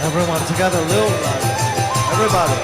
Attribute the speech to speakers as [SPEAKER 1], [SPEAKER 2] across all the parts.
[SPEAKER 1] Everyone together, a little louder. Everybody.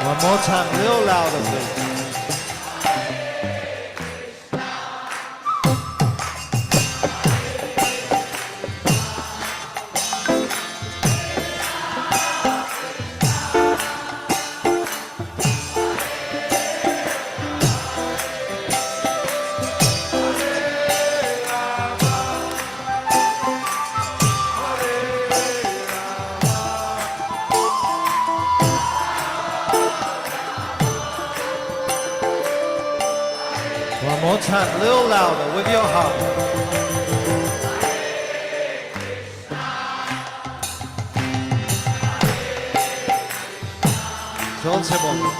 [SPEAKER 1] One more time, a little louder, please. One more time, a little louder with your heart. जोर से बोलो.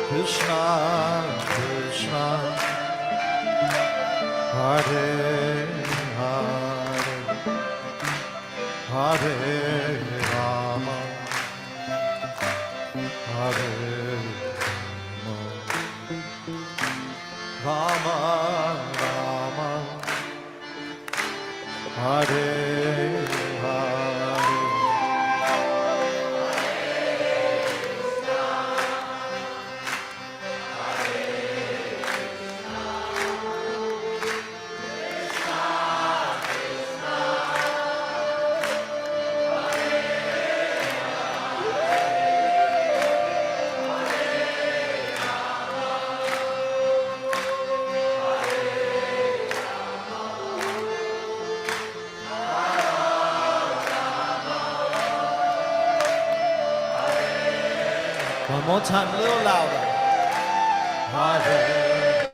[SPEAKER 1] Krishna, Krishna, Hare Hare, Hare Rama, Hare Rama, Rama, Hare One more time, a little louder. Hare.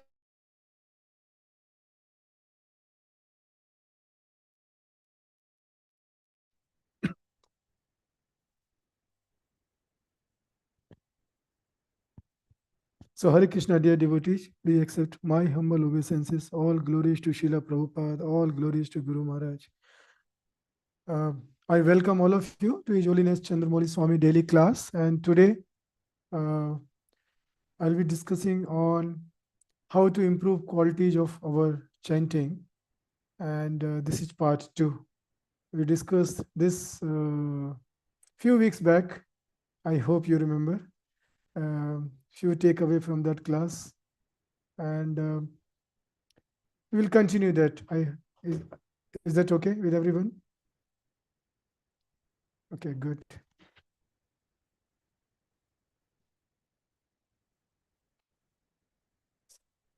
[SPEAKER 2] So Hare Krishna, dear devotees, please accept my humble obeisances. All glories to Srila Prabhupada, all glories to Guru Maharaj. I welcome all of you to His Holiness Chandramauli Swami daily class. And today, I'll be discussing on how to improve qualities of our chanting. And this is part 2. We discussed this few weeks back. I hope you remember. Few takeaway from that class. And we will continue that. Is that okay with everyone? Okay, good.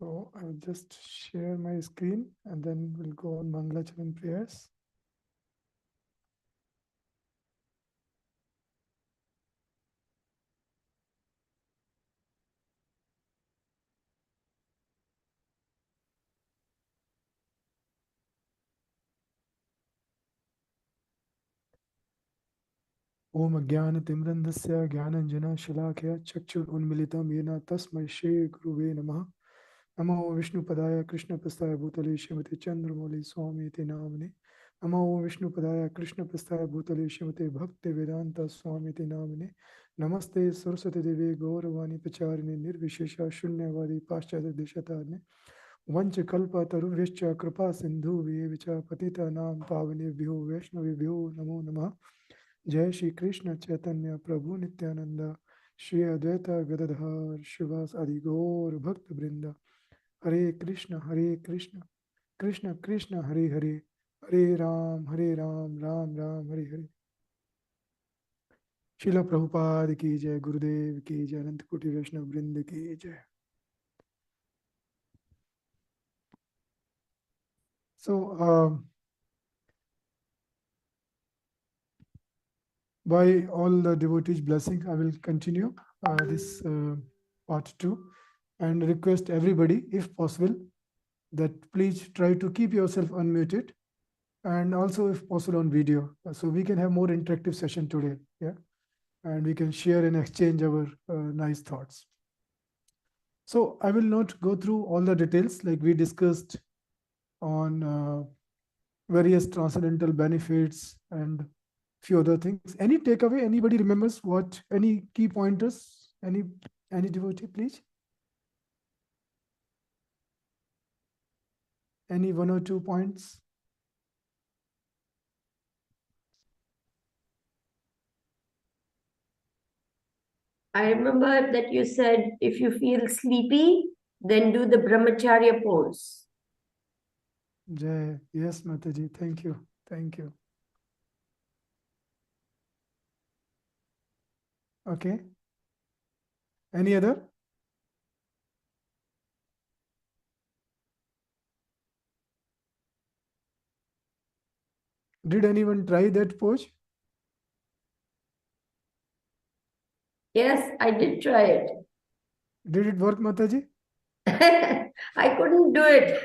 [SPEAKER 2] So I will just share my screen and then we'll go on Mangalacharan prayers. Om Jnana-timrandasya Jnananjana Shalakya Chakshur Unmilitam Yena Tasmai Shri Guruve Namaha. Namo Vishnu Padaya Krishna Prasthaya Bhutale Srimate Chandramauli Swami Te Namane. Namo Vishnu Padaya Krishna Prasthaya Bhutale Srimate Bhakti Vedanta Swami Te Namane. Namaste Saraswati Devi Gauravani Pacharine Nirvishesha Shunyavadi Paschata Deshatarne. Vancha Kalpa Taruvishcha Kripa Sindhu Vyevicha Patita Nam Pavane Vyo Vaishnavi Vyo Namo Namaha. Jai Shri Krishna Chaitanya Prabhu Nityananda Shri Advaita Gadadhar Shivas Adi Gaur Bhakta Brinda Hare Krishna, Krishna Krishna, Hare Hare, Hare Ram, Ram Ram, Hare Hare. Srila Prabhupada ki jai, Gurudev ki jai, Anant Koti Vaishnava Vrind ki jai. So, by all the devotees' blessing, I will continue this part 2 and request everybody, if possible, that please try to keep yourself unmuted and also, if possible, on video, so we can have more interactive session today. Yeah, and we can share and exchange our nice thoughts. So I will not go through all the details like we discussed on various transcendental benefits and few other things. Any takeaway? Anybody remembers what? Any key pointers? Any devotee, please? Any 1 or 2 points?
[SPEAKER 3] I remember that you said if you feel sleepy, then do the brahmacharya pose.
[SPEAKER 2] Jai. Yes, Mataji. Thank you. Thank you. Okay. Any other? Did anyone try that pose?
[SPEAKER 3] Yes, I did try it.
[SPEAKER 2] Did it work, Mataji?
[SPEAKER 3] I couldn't do it.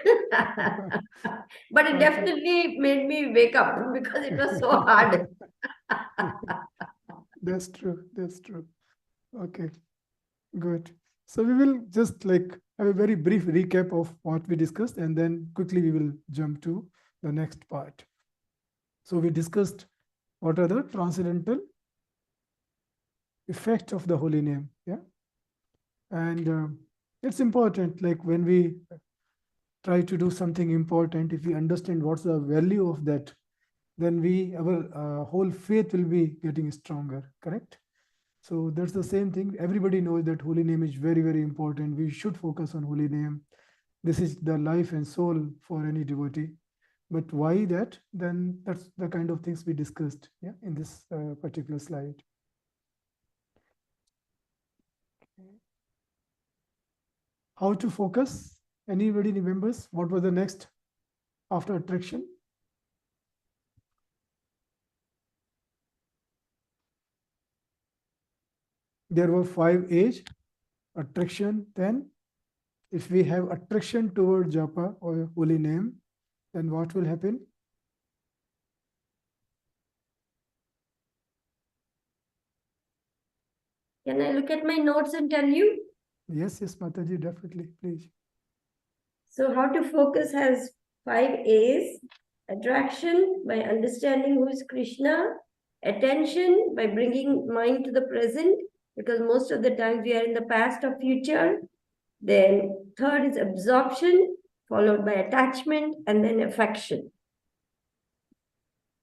[SPEAKER 3] But it
[SPEAKER 2] Okay.
[SPEAKER 3] definitely made me wake up because it was so hard.
[SPEAKER 2] That's true. That's true. Okay. Good. So we will just like have a very brief recap of what we discussed, and then quickly we will jump to the next part. So we discussed what are the transcendental effects of the holy name. Yeah. And it's important, like when we try to do something important, if we understand what's the value of that, then our whole faith will be getting stronger, correct? So that's the same thing. Everybody knows that holy name is very, very important. We should focus on holy name. This is the life and soul for any devotee. But why that? Then that's the kind of things we discussed, yeah, in this particular slide. How to focus? Anybody remembers what was the next after attraction? There were 5 A's: attraction. Then if we have attraction toward japa or holy name, then what will happen?
[SPEAKER 3] Can I look at my notes and tell you?
[SPEAKER 2] Yes, Mataji, definitely, please.
[SPEAKER 3] So how to focus has 5 A's. Attraction by understanding who is Krishna. Attention by bringing mind to the present, because most of the times we are in the past or future. Then third is absorption, followed by attachment, and then affection.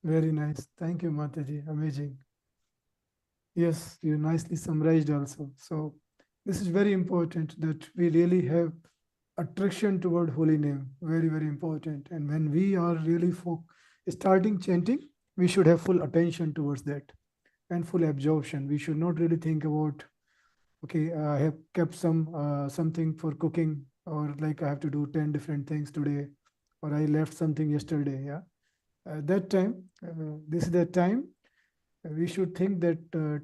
[SPEAKER 2] Very nice. Thank you, Mataji. Amazing. Yes, you nicely summarized also. So this is very important that we really have attraction toward holy name. Very, very important. And when we are really starting chanting, we should have full attention towards that and full absorption. We should not really think about, okay, I have kept something for cooking, or like I have to do 10 different things today, or I left something yesterday. Yeah. That time, this is the time we should think that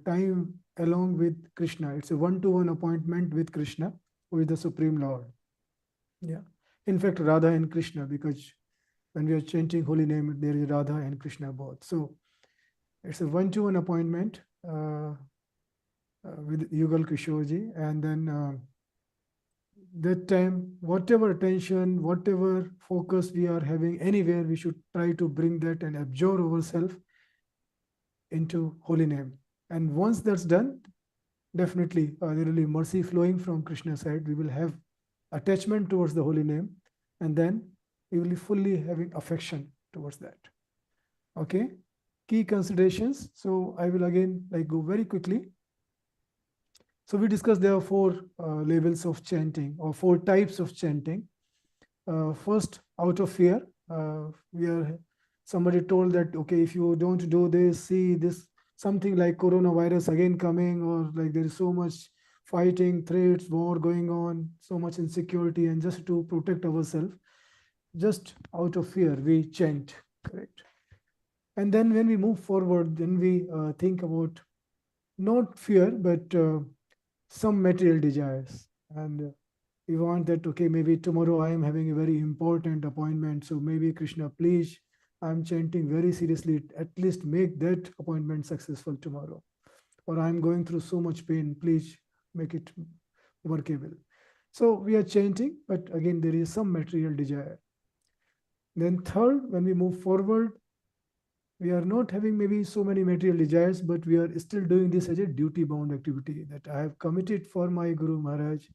[SPEAKER 2] time along with Krishna. It's a one-to-one appointment with Krishna, who is the Supreme Lord. Yeah. In fact, Radha and Krishna, because when we are chanting holy name, there is Radha and Krishna both. So it's a one-to-one appointment with Yugal Kishorji, and then that time, whatever attention, whatever focus we are having anywhere, we should try to bring that and absorb ourselves into holy name. And once that's done, definitely there will be mercy flowing from Krishna's side. We will have attachment towards the holy name, and then we will be fully having affection towards that. Okay, key considerations. So I will again go very quickly. So we discussed there are 4 levels of chanting, or 4 types of chanting. first out of fear. Somebody told that, okay, if you don't do this, see this, something like coronavirus again coming, or like there is so much fighting, threats, war going on, so much insecurity, and just to protect ourselves, just out of fear, we chant, correct? And then when we move forward, then we think about not fear, but some material desires. And we want that, okay, maybe tomorrow I am having a very important appointment. So maybe Krishna, please, I'm chanting very seriously, at least make that appointment successful tomorrow. Or I'm going through so much pain, please make it workable. So we are chanting, but again, there is some material desire. Then third, when we move forward, we are not having maybe so many material desires, but we are still doing this as a duty-bound activity, that I have committed for my Guru Maharaj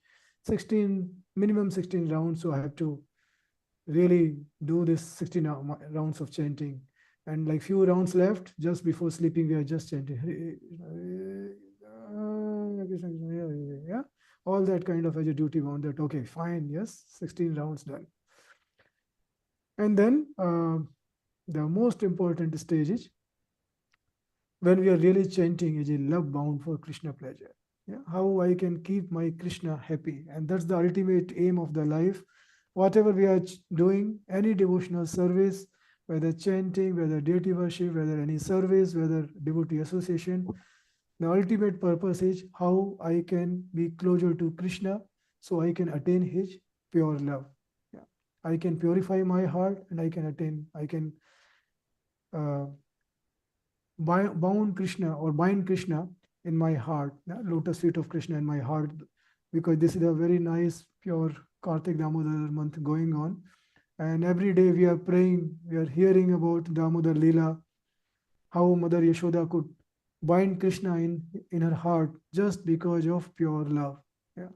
[SPEAKER 2] 16, minimum 16 rounds, so I have to really do this 16 rounds of chanting. And like few rounds left, just before sleeping, we are just chanting. Yeah, all that kind of as a duty bound, that, okay, fine, yes, 16 rounds done. And then the most important stage is when we are really chanting as a love bound for Krishna pleasure. Yeah, how I can keep my Krishna happy. And that's the ultimate aim of the life. Whatever we are doing, any devotional service, whether chanting, whether deity worship, whether any service, whether devotee association, the ultimate purpose is how I can be closer to Krishna, so I can attain his pure love. Yeah. I can purify my heart, and I can bound Krishna or bind Krishna in my heart, lotus feet of Krishna in my heart, because this is a very nice, pure Kartik Damodar month going on. And every day we are praying, we are hearing about Damodar Leela, how Mother Yashoda could bind Krishna in her heart just because of pure love. Yeah.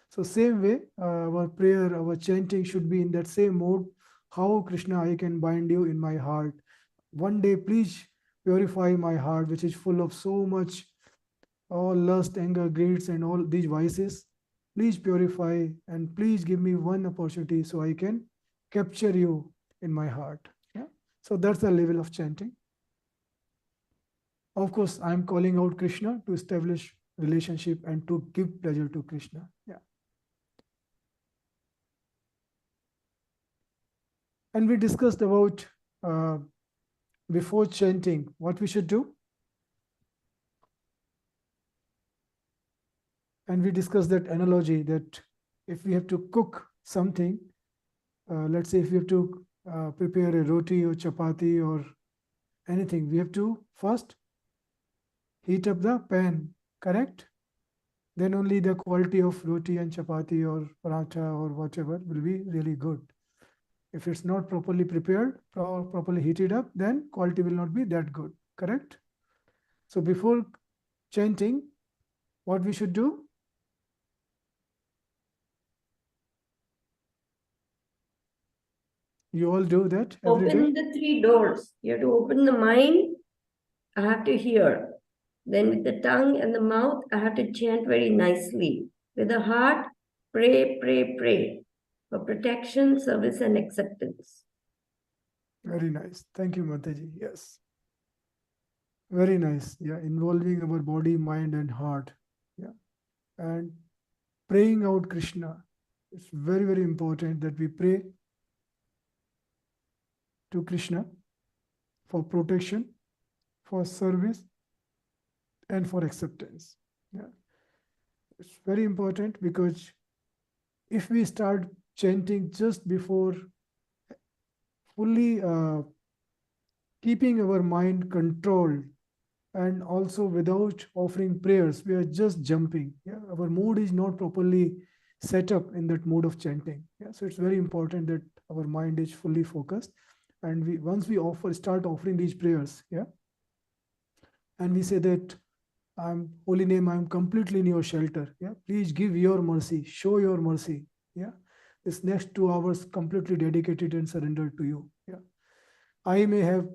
[SPEAKER 2] So same way, our prayer, our chanting should be in that same mode. How Krishna, I can bind you in my heart. One day, please purify my heart, which is full of so much all lust, anger, greeds, and all these vices. Please purify, and please give me one opportunity so I can capture you in my heart. Yeah. So that's the level of chanting. Of course, I'm calling out Krishna to establish relationship and to give pleasure to Krishna. Yeah. And we discussed about before chanting what we should do. And we discussed that analogy that if we have to cook something, let's say if we have to prepare a roti or chapati or anything, we have to first heat up the pan, correct? Then only the quality of roti and chapati or paratha or whatever will be really good. If it's not properly prepared or properly heated up, then quality will not be that good, correct? So before chanting, what we should do? You all do that every day?
[SPEAKER 3] Open the three doors. You have to open the mind. I have to hear. Then with the tongue and the mouth, I have to chant very nicely. With the heart, pray, pray, pray for protection, service, and acceptance.
[SPEAKER 2] Very nice. Thank you, Mataji. Yes. Very nice. Yeah. Involving our body, mind, and heart. Yeah. And praying out Krishna. It's very, very important that we pray to Krishna for protection, for service, and for acceptance. Yeah. It's very important, because if we start chanting just before fully keeping our mind controlled, and also without offering prayers, we are just jumping. Yeah, our mood is not properly set up in that mode of chanting. Yeah, so it's very important that our mind is fully focused, and once we start offering these prayers, yeah, and we say that I'm holy name, I'm completely in your shelter. Yeah, please give your mercy, show your mercy. Yeah, this next 2 hours completely dedicated and surrendered to you. Yeah, I may have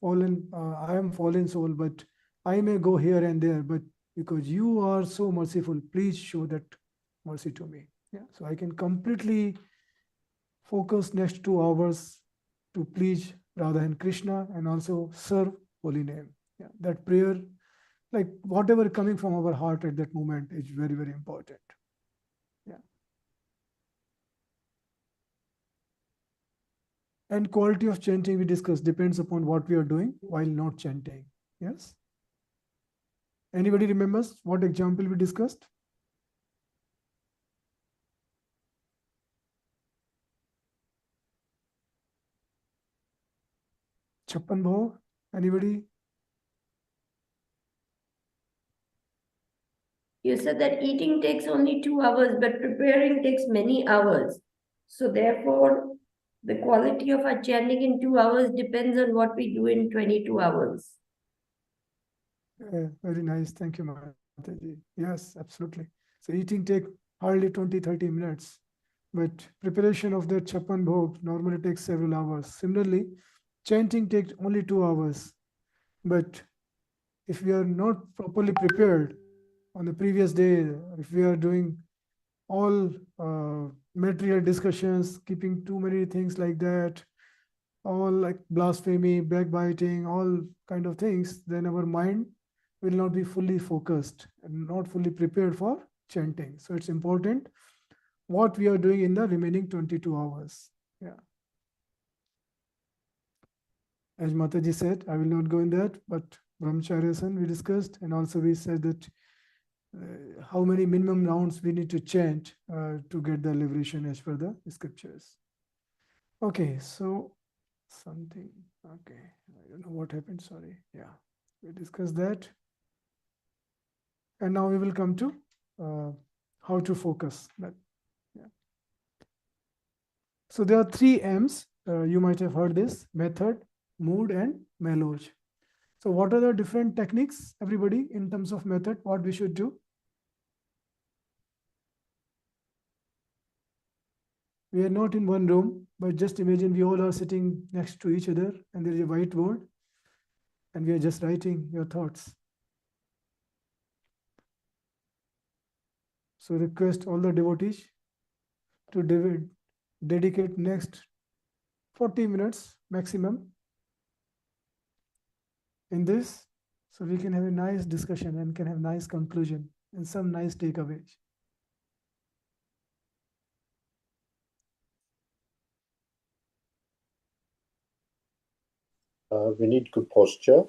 [SPEAKER 2] fallen, I am fallen soul, but I may go here and there, but because you are so merciful, please show that mercy to me. Yeah, so I can completely focus next 2 hours to please Radha and Krishna and also serve holy name. Yeah, that prayer, like whatever coming from our heart at that moment, is very, very important. Yeah. And quality of chanting we discussed depends upon what we are doing while not chanting. Yes. Anybody remembers what example we discussed? Chappan Bhog? Anybody?
[SPEAKER 3] You said that eating takes only 2 hours, but preparing takes many hours. So therefore, the quality of our chanting in 2 hours depends on what we do in 22 hours.
[SPEAKER 2] Very nice. Thank you, Mataji. Yes, absolutely. So eating take hardly 20-30 minutes, but preparation of the Chappan Bhog normally takes several hours. Similarly, chanting takes only 2 hours, but if we are not properly prepared on the previous day, if we are doing all material discussions, keeping too many things like that, all like blasphemy, backbiting, all kind of things, then our mind will not be fully focused and not fully prepared for chanting. So it's important what we are doing in the remaining 22 hours. Yeah. As Mataji said, I will not go in that, but Brahmacharyasan we discussed, and also we said that how many minimum rounds we need to chant to get the liberation as per the scriptures. Okay, so something, okay, I don't know what happened, sorry. Yeah, we discussed that. And now we will come to how to focus. Yeah. So there are 3 M's. You might have heard this: method, mood, and meloge. So what are the different techniques, everybody, in terms of method, what we should do? We are not in one room, but just imagine we all are sitting next to each other and there is a whiteboard and we are just writing your thoughts. So request all the devotees to dedicate next 40 minutes maximum in this, so we can have a nice discussion and can have nice conclusion and some nice takeaways.
[SPEAKER 4] We need good posture.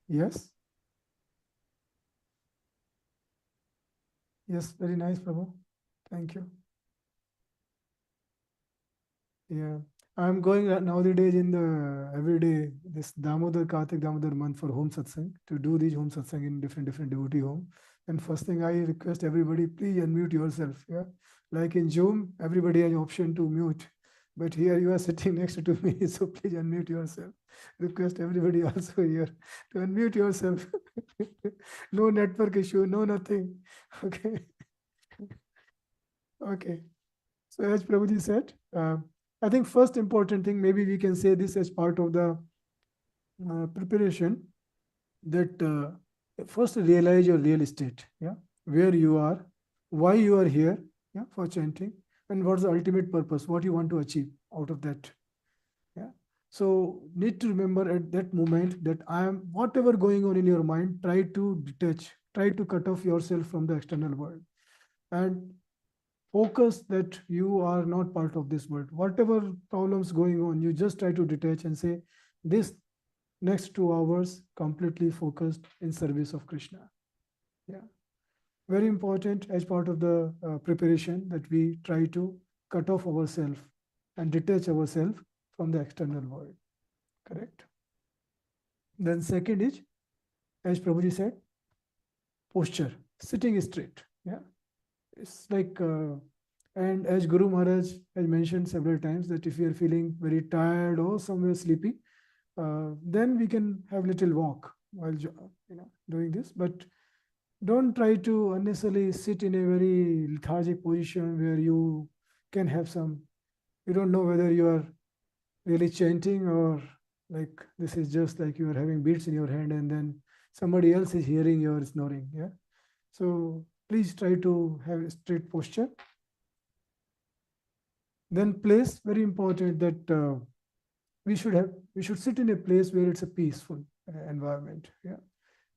[SPEAKER 2] Yes. Yes, very nice, Prabhu. Thank you. Yeah, I'm going nowadays in the every day this Damodar Kartik Damodar month for home satsang, to do these home satsang in different devotee home. And first thing I request everybody, please unmute yourself. Yeah, like in Zoom, everybody has option to mute, but here you are sitting next to me, so please unmute yourself. Request everybody also here to unmute yourself. No network issue, no nothing. Okay. Okay. So as Prabhuji said, I think first important thing, maybe we can say this as part of the preparation, that first realize your real state, yeah, where you are, why you are here, yeah, for chanting, and what's the ultimate purpose, what you want to achieve out of that, yeah. So need to remember at that moment that I am, whatever going on in your mind, try to detach, try to cut off yourself from the external world, and focus that you are not part of this world. Whatever problems going on, you just try to detach and say, this next 2 hours completely focused in service of Krishna. Yeah. Very important as part of the preparation that we try to cut off ourselves and detach ourselves from the external world. Correct? Then second is, as Prabhuji said, posture, sitting straight. Yeah. It's like, and as Guru Maharaj has mentioned several times, that if you are feeling very tired or somewhere sleepy, then we can have little walk while doing this. But don't try to unnecessarily sit in a very lethargic position where you can have some, you don't know whether you are really chanting or like this is just like you are having beats in your hand and then somebody else is hearing your snoring. Yeah. So please try to have a straight posture. Then place, very important that we should sit in a place where it's a peaceful environment. Yeah.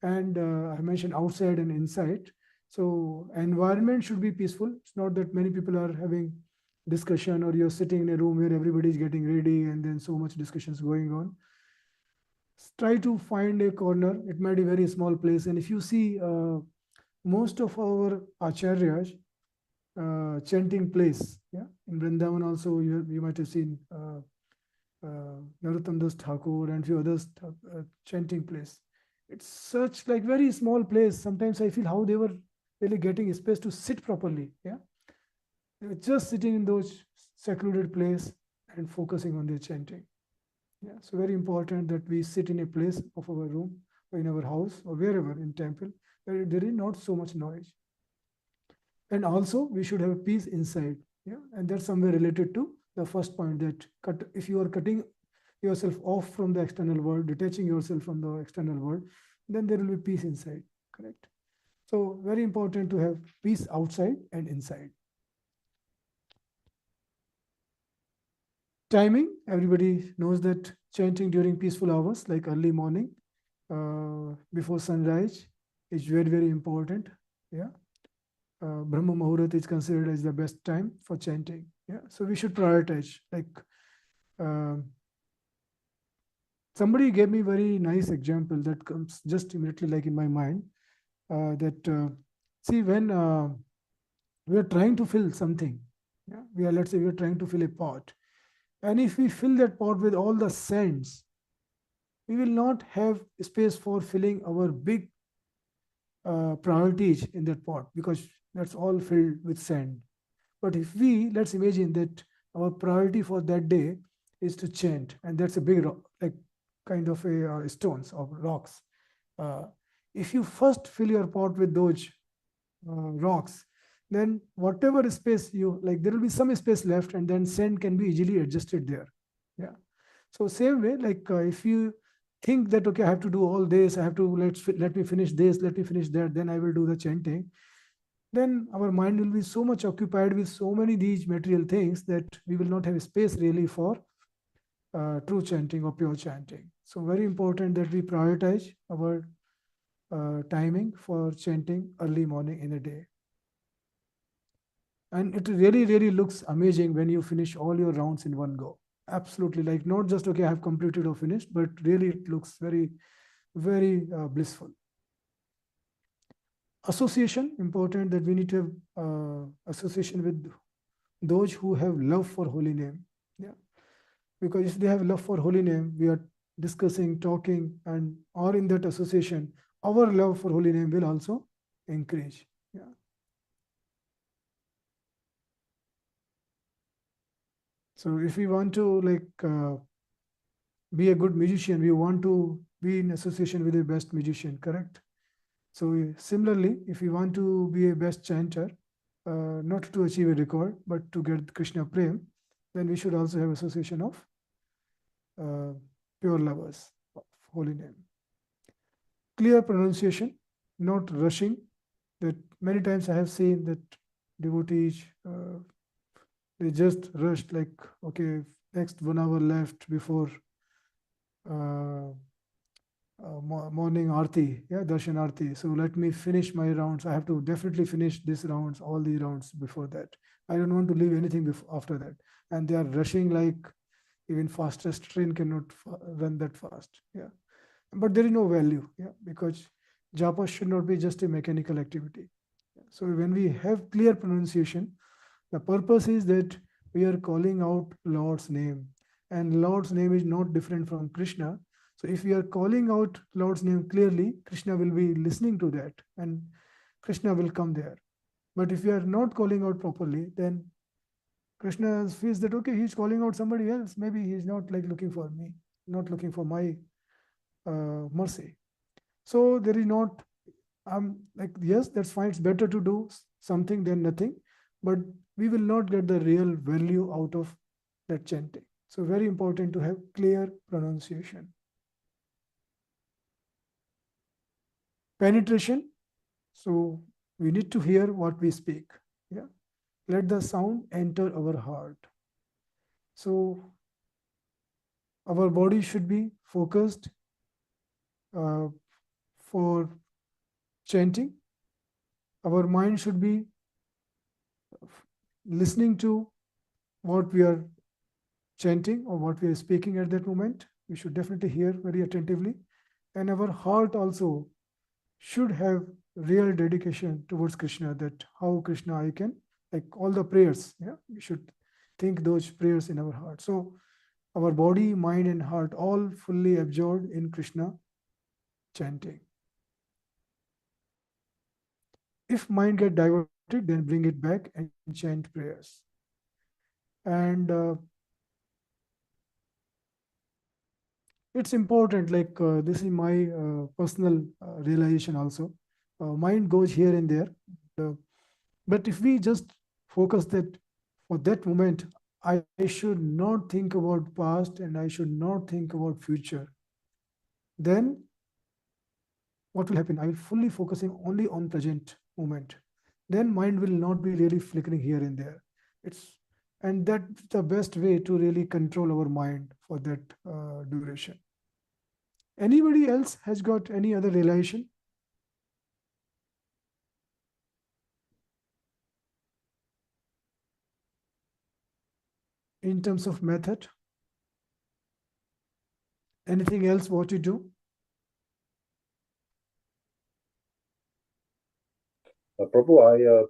[SPEAKER 2] And I mentioned outside and inside. So environment should be peaceful. It's not that many people are having discussion, or you're sitting in a room where everybody is getting ready and then so much discussions going on. Try to find a corner. It might be a very small place. And if you see most of our acharyas chanting place, yeah, in Vrindavan also, you might have seen Narottam Das Thakur and few others chanting place. It's such like very small place. Sometimes I feel how they were really getting space to sit properly. Yeah, they were just sitting in those secluded place and focusing on their chanting. Yeah, so very important that we sit in a place of our room or in our house or wherever in temple where there is not so much noise. And also we should have peace inside. Yeah, and that's somewhere related to the first point, that if you are cutting yourself off from the external world, detaching yourself from the external world, then there will be peace inside. Correct. So very important to have peace outside and inside. Timing, everybody knows that chanting during peaceful hours like early morning before sunrise is very, very important. Yeah. Brahma Muhurat is considered as the best time for chanting. Yeah, so we should prioritize. Like somebody gave me very nice example that comes just immediately like in my mind. See, when we are trying to fill something, yeah, let's say we are trying to fill a pot, and if we fill that pot with all the sands, we will not have space for filling our big priorities in that pot, because that's all filled with sand. But if let's imagine that our priority for that day is to chant, and that's a big rock, like kind of a stones or rocks. If you first fill your pot with those rocks, then whatever space you like, there will be some space left, and then sand can be easily adjusted there. Yeah. So same way, like if you think that, okay, I have to do all this, I have to let me finish this, let me finish that, then I will do the chanting. Then our mind will be so much occupied with so many these material things that we will not have space really for true chanting or pure chanting. So very important that we prioritize our timing for chanting early morning in a day. And it really, really looks amazing when you finish all your rounds in one go. Absolutely, like not just, okay, I have completed or finished, but really it looks very, very blissful. Association, important that we need to have association with those who have love for holy name. Yeah, because if they have love for holy name, we are discussing, talking, and or in that association, our love for holy name will also increase. Yeah. So if we want to like be a good musician, we want to be in association with the best musician, correct? So similarly, if we want to be a best chanter, not to achieve a record, but to get Krishna Prem, then we should also have association of pure lovers of holy name. Clear pronunciation, not rushing. That many times I have seen that devotees, they just rushed like, okay, next 1 hour left before morning arti, yeah, darshan arti. So let me finish my rounds. I have to definitely finish this rounds, all the rounds before that. I don't want to leave anything after that. And they are rushing like even fastest train cannot run that fast. Yeah, but there is no value. Yeah, because japa should not be just a mechanical activity. So when we have clear pronunciation, the purpose is that we are calling out Lord's name, and Lord's name is not different from Krishna. So if we are calling out Lord's name clearly, Krishna will be listening to that and Krishna will come there. But if we are not calling out properly, then Krishna feels that, okay, he's calling out somebody else. Maybe he's not like looking for me, not looking for my mercy. So there is not, like, yes, that's fine. It's better to do something than nothing, but we will not get the real value out of that chanting. So very important to have clear pronunciation. Penetration. So we need to hear what we speak. Yeah. Let the sound enter our heart. So our body should be focused for chanting. Our mind should be listening to what we are chanting or what we are speaking at that moment. We should definitely hear very attentively. And our heart also should have real dedication towards Krishna, that how Krishna I can, like all the prayers, yeah, we should think those prayers in our heart. So our body, mind, and heart all fully absorbed in Krishna chanting. If mind get diverted, then bring it back and chant prayers. And it's important, like this is my personal realization also. Mind goes here and there. But if we just focus that for that moment, I should not think about past and I should not think about future, then what will happen? I will fully focusing only on present moment. Then mind will not be really flickering here and there. And that's the best way to really control our mind for that duration. Anybody else has got any other realization in terms of method? Anything else what you do?
[SPEAKER 4] Prabhu,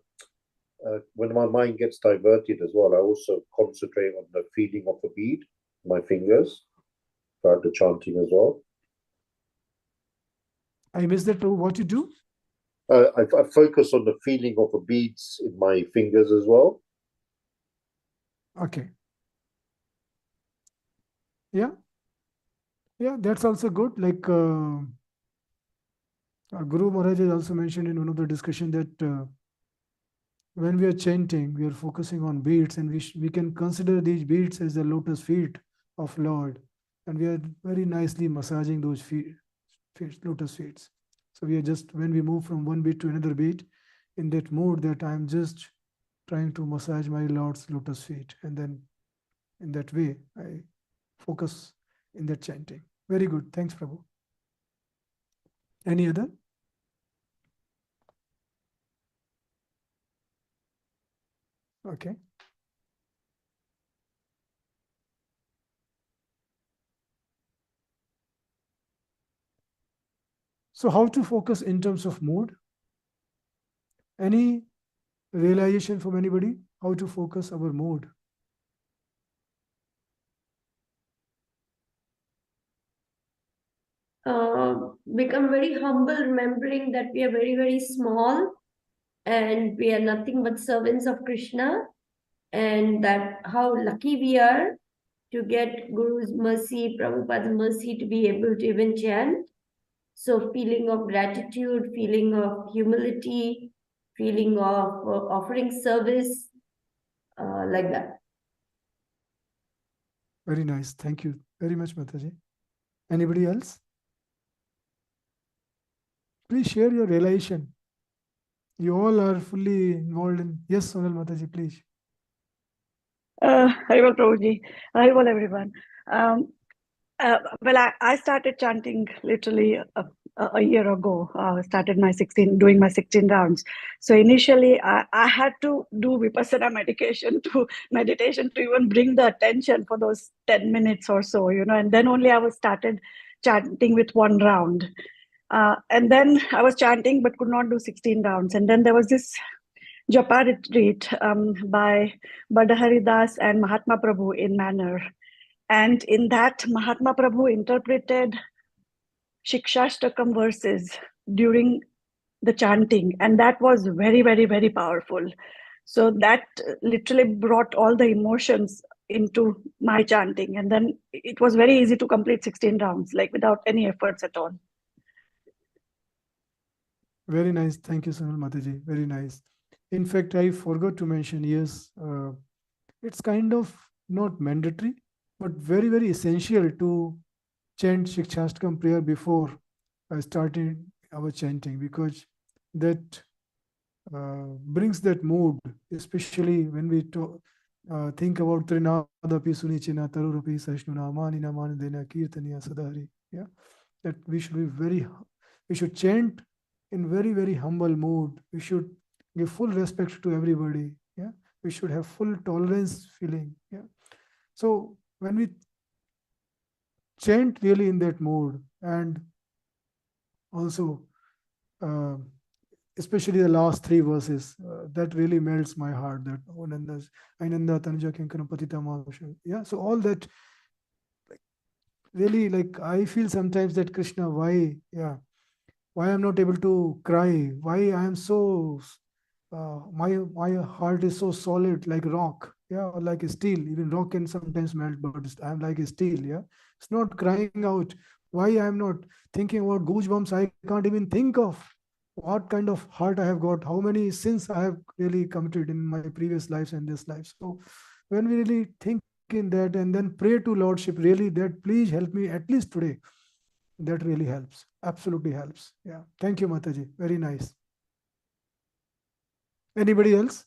[SPEAKER 4] when my mind gets diverted as well, I also concentrate on the feeling of the bead, my fingers, throughout the chanting as well.
[SPEAKER 2] I missed that too. What you do?
[SPEAKER 4] I focus on the feeling of the beads in my fingers as well.
[SPEAKER 2] Okay. Yeah. Yeah, that's also good. Like Guru Maharaj has also mentioned in one of the discussion that when we are chanting, we are focusing on beads, and we can consider these beads as the lotus feet of Lord, and we are very nicely massaging those lotus feet. So we are just, when we move from one beat to another beat, in that mood that I am just trying to massage my Lord's lotus feet, and then in that way I focus in that chanting. Very good. Thanks, Prabhu. Any other? Okay. So how to focus in terms of mood? Any realization from anybody? How to focus our mood?
[SPEAKER 3] Become very humble, remembering that we are very, very small and we are nothing but servants of Krishna, and that how lucky we are to get Guru's mercy, Prabhupada's mercy to be able to even chant. So feeling of gratitude, feeling of humility, feeling of offering service, like that.
[SPEAKER 2] Very nice. Thank you very much, Mataji. Anybody else? Please share your realization. You all are fully involved in. Yes, Sonal Mataji, please.
[SPEAKER 5] Haribol Prabhuji, Haribol everyone. Well, I started chanting literally a year ago. Started doing my 16 rounds. So initially, I had to do vipassana meditation to even bring the attention for those 10 minutes or so, and then only I was started chanting with one round. And then I was chanting but could not do 16 rounds. And then there was this Japa retreat by Badahari Das and Mahatma Prabhu in Manor. And in that, Mahatma Prabhu interpreted Shikshashtakam verses during the chanting. And that was very, very, very powerful. So that literally brought all the emotions into my chanting. And then it was very easy to complete 16 rounds, like without any efforts at all.
[SPEAKER 2] Very nice. Thank you, Sonal Mataji. Very nice. In fact, I forgot to mention, yes, it's kind of not mandatory, but very, very essential to chant Shikshashtakam prayer before starting our chanting, because that brings that mood, especially when we think about Trinada Pisunichina Tarurapi Sashnuna Manina Manadena Kirtaniya Sadhari. Yeah, that we should be we should chant in very, very humble mood. We should give full respect to everybody. Yeah, we should have full tolerance feeling. Yeah, so when we chant really in that mood, and also especially the last three verses, that really melts my heart. That Ainanda Tanuja Kinkana Patita Mahasha. Yeah, so all that, like, really, like, I feel sometimes that Krishna, why I'm not able to cry, why I am so my heart is so solid like rock, yeah, or like a steel. Even rock can sometimes melt, but I'm like a steel. Yeah, it's not crying out. Why I'm not thinking about goosebumps? I can't even think of what kind of heart I have got, how many sins I have really committed in my previous lives and this life. So when we really think in that and then pray to Lordship, really, that please help me at least today, that really helps, absolutely helps. Yeah, thank you, Mataji, very nice. Anybody else?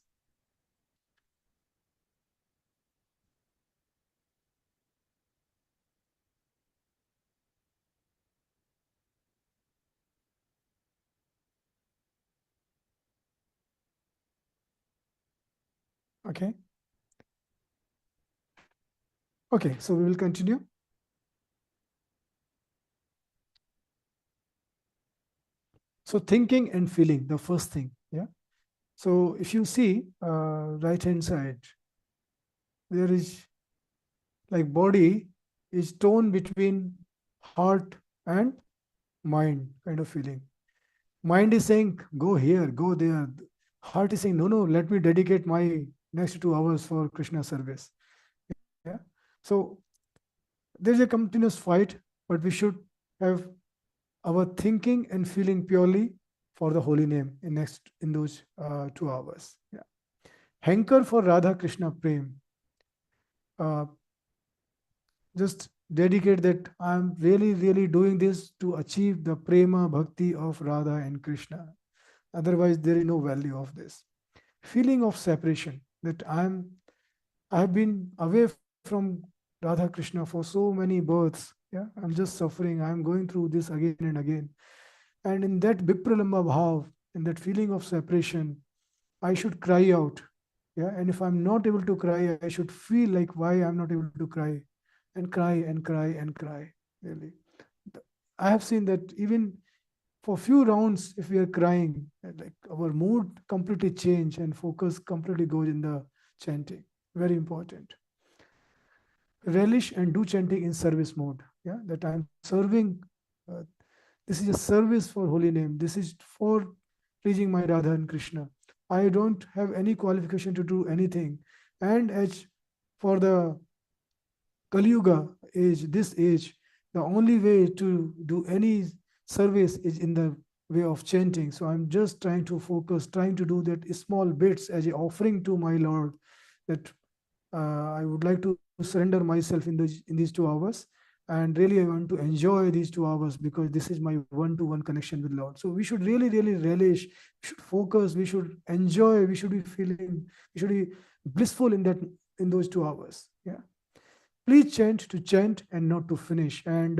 [SPEAKER 2] Okay. Okay, so we will continue. So thinking and feeling, the first thing. Yeah. So if you see right hand side, there is like body is torn between heart and mind kind of feeling. Mind is saying, go here, go there. Heart is saying, no, no, let me dedicate my next 2 hours for Krishna service. Yeah. So there's a continuous fight, but we should have our thinking and feeling purely for the holy name in those 2 hours. Yeah. Hanker for Radha Krishna Prem. Just dedicate that I'm really, really doing this to achieve the prema bhakti of Radha and Krishna. Otherwise, there is no value of this. Feeling of separation, that I have been away from Radha Krishna for so many births. Yeah, I'm just suffering. I'm going through this again and again. And in that Vipralamba bhav, in that feeling of separation, I should cry out. Yeah, and if I'm not able to cry, I should feel like why I'm not able to cry, and cry and cry and cry. Really, I have seen that even for few rounds, if we are crying, like our mood completely change and focus completely goes in the chanting. Very important. Relish and do chanting in service mode. Yeah, that I'm serving. Uh, this is a service for holy name. This is for pleasing my Radha and Krishna. I don't have any qualification to do anything. And as for the Kali Yuga age, this age, the only way to do any service is in the way of chanting. So I'm just trying to focus, trying to do that small bits as an offering to my Lord, that I would like to surrender myself in these 2 hours. And really, I want to enjoy these 2 hours because this is my one-to-one connection with Lord. So we should really, really relish, we should focus, we should enjoy, we should be feeling, we should be blissful in those 2 hours. Yeah. Please chant to chant and not to finish. And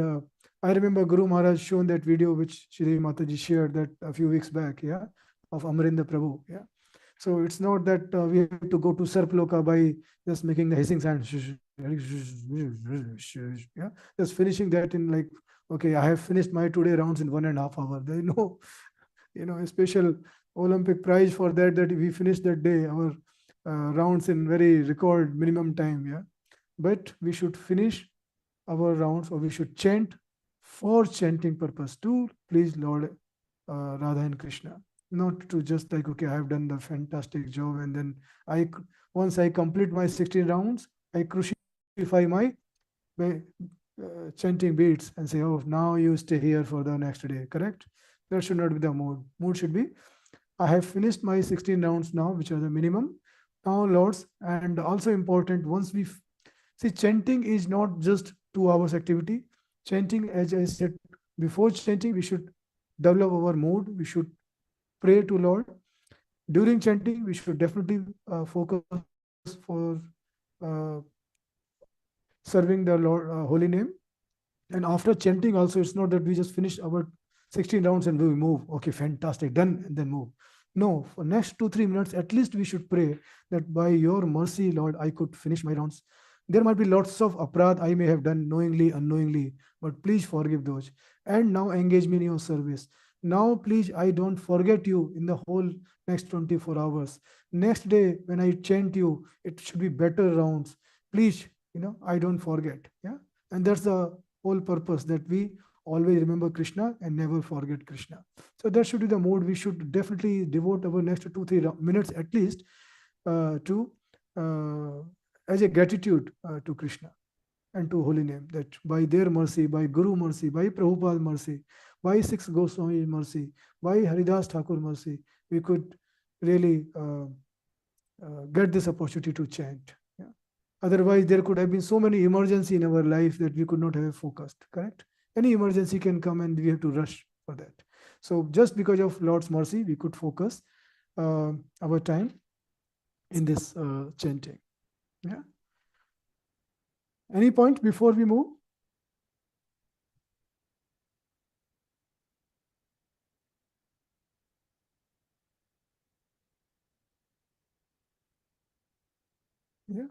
[SPEAKER 2] I remember Guru Maharaj shown that video which Shri Mataji shared that a few weeks back, yeah, of Amarinda Prabhu. Yeah. So it's not that we have to go to Sarploka by just making the hissing sound. Yeah, just finishing that in like, okay, I have finished my today rounds in 1.5 hours. There is no, a special Olympic prize for that we finished that day, our rounds in very record minimum time. Yeah, but we should finish our rounds, or we should chant for chanting purpose to please Lord Radha and Krishna, not to just like, okay, I have done the fantastic job, and then once I complete my 16 rounds, I crucify my chanting beats and say, oh, now you stay here for the next day. Correct? That should not be the mood. Mood should be, I have finished my 16 rounds now, which are the minimum. Now, Lords, and also important, once we see, chanting is not just 2 hours activity. Chanting, as I said, before chanting, we should develop our mood. We should pray to Lord. During chanting, we should definitely focus for serving the Lord holy name. And after chanting also, it's not that we just finish our 16 rounds and we move. Okay, fantastic, done, and then move. No, for next 2-3 minutes, at least we should pray that by your mercy, Lord, I could finish my rounds. There might be lots of aprad I may have done knowingly, unknowingly, but please forgive those. And now engage me in your service. Now, please, I don't forget you in the whole next 24 hours. Next day, when I chant you, it should be better rounds. Please, I don't forget. Yeah. And that's the whole purpose, that we always remember Krishna and never forget Krishna. So that should be the mode. We should definitely devote our next 2-3 minutes at least to as a gratitude to Krishna and to holy name, that by their mercy, by Guru mercy, by Prabhupada mercy, by Six Goswami mercy, by Haridas Thakur mercy, we could really get this opportunity to chant. Yeah. Otherwise, there could have been so many emergency in our life that we could not have focused, correct? Any emergency can come and we have to rush for that. So just because of Lord's mercy, we could focus our time in this chanting. Yeah. Any point before we move? Yeah.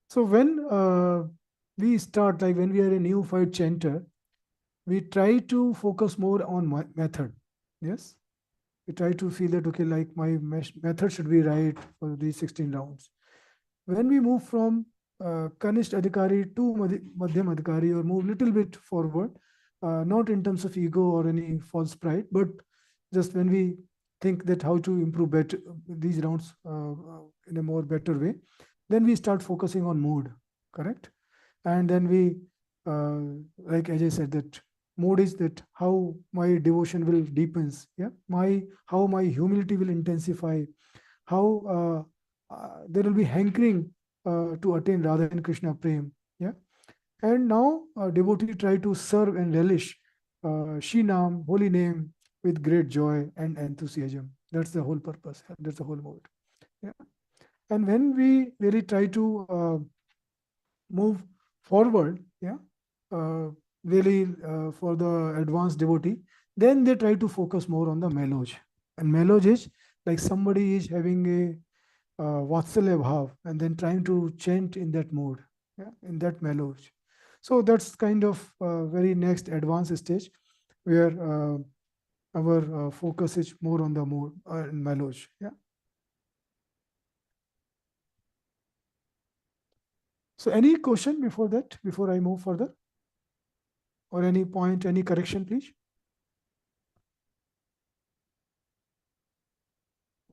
[SPEAKER 2] So when we start, like when we are a neophyte chanter, we try to focus more on my method. Yes. We try to feel that, okay, like my method should be right for these 16 rounds. When we move from Kanisht Adhikari to Madhyam Adhikari, or move little bit forward, not in terms of ego or any false pride, but just when we think that how to improve better these rounds in a more better way, then we start focusing on mood, correct? And then we, like as I said, that mood is that how my devotion will deepens, yeah, how my humility will intensify, how there will be hankering to attain Radha and Krishna Prem, yeah. And now devotee try to serve and relish Shri Nam, holy name, with great joy and enthusiasm. That's the whole purpose. That's the whole mode. Yeah. And when we really try to move forward, yeah, really for the advanced devotee, then they try to focus more on the meloj. And meloj is like somebody is having a Vatsalya bhav and then trying to chant in that mode, yeah, in that meloj. So that's kind of very next advanced stage where our focus is more on the mode in meloj. Yeah. So any question before that, before I move further? Or any point, any correction, please?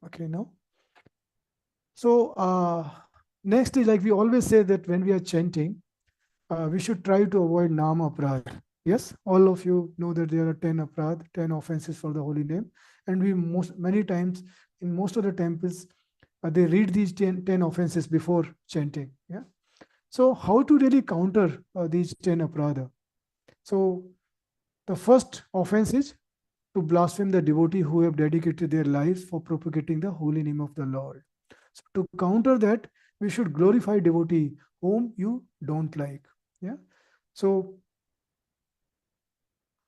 [SPEAKER 2] Okay, no. So next is, like we always say that when we are chanting, we should try to avoid nama aprad. Yes, all of you know that there are 10 aprad, 10 offenses for the holy name. And we many times in most of the temples, they read these 10 offenses before chanting. Yeah. So how to really counter these 10 aprada? So the first offense is to blaspheme the devotee who have dedicated their lives for propagating the holy name of the Lord. So to counter that, we should glorify devotee whom you don't like. Yeah. So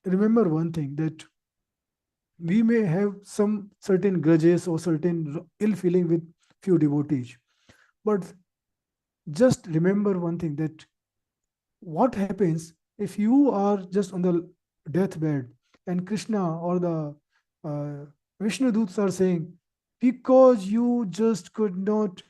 [SPEAKER 2] remember one thing, that we may have some certain grudges or certain ill feeling with few devotees, but just remember one thing, that what happens if you are just on the deathbed and Krishna or the Vishnu Doots are saying, because you just could not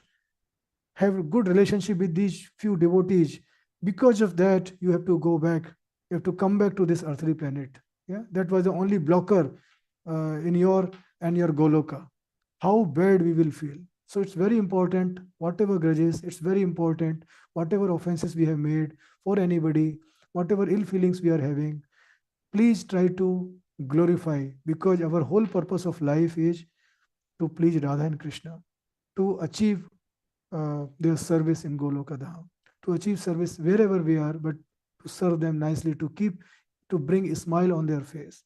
[SPEAKER 2] have a good relationship with these few devotees, because of that you have to go back, you have to come back to this earthly planet. Yeah, that was the only blocker in your and your Goloka. How bad we will feel. So it's very important, whatever grudges, it's very important, whatever offenses we have made for anybody, whatever ill feelings we are having, please try to glorify, because our whole purpose of life is to please Radha and Krishna, to achieve their service in Goloka Dham, to achieve service wherever we are, but to serve them nicely, to bring a smile on their face,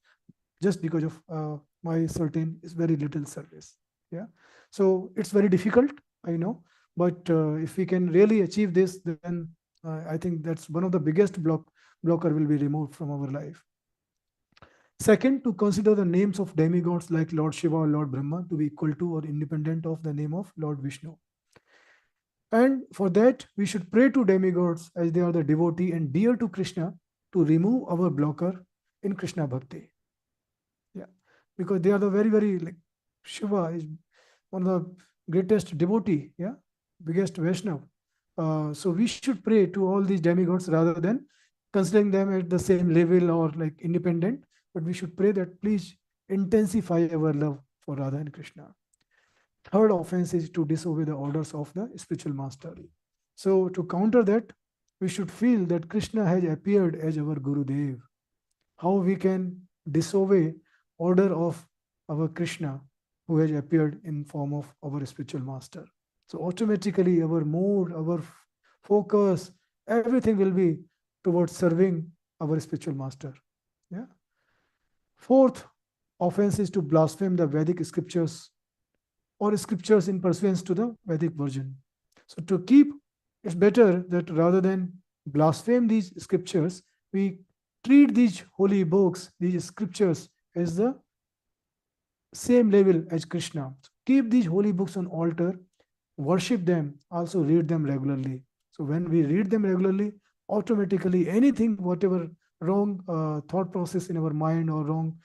[SPEAKER 2] just because of my certain is very little service. Yeah. So it's very difficult, I know, But if we can really achieve this, then I think that's one of the biggest blocker will be removed from our life. Second, to consider the names of demigods like Lord Shiva or Lord Brahma to be equal to or independent of the name of Lord Vishnu. And for that, we should pray to demigods as they are the devotee and dear to Krishna to remove our blocker in Krishna Bhakti. Yeah, because they are the very, like Shiva is one of the greatest devotee, yeah, biggest Vaishnav. So we should pray to all these demigods rather than considering them at the same level or like independent, but we should pray that please intensify our love for Radha and Krishna. Third offense is to disobey the orders of the spiritual master. So to counter that, we should feel that Krishna has appeared as our Gurudev. How we can disobey order of our Krishna who has appeared in form of our spiritual master. So automatically our mood, our focus, everything will be towards serving our spiritual master. Yeah. Fourth offense is to blaspheme the Vedic scriptures or scriptures in pursuance to the Vedic version. So to keep, it's better that rather than blaspheme these scriptures, we treat these holy books, these scriptures as the same level as Krishna. Keep these holy books on altar, worship them, also read them regularly. So when we read them regularly, automatically anything, whatever wrong thought process in our mind or wrong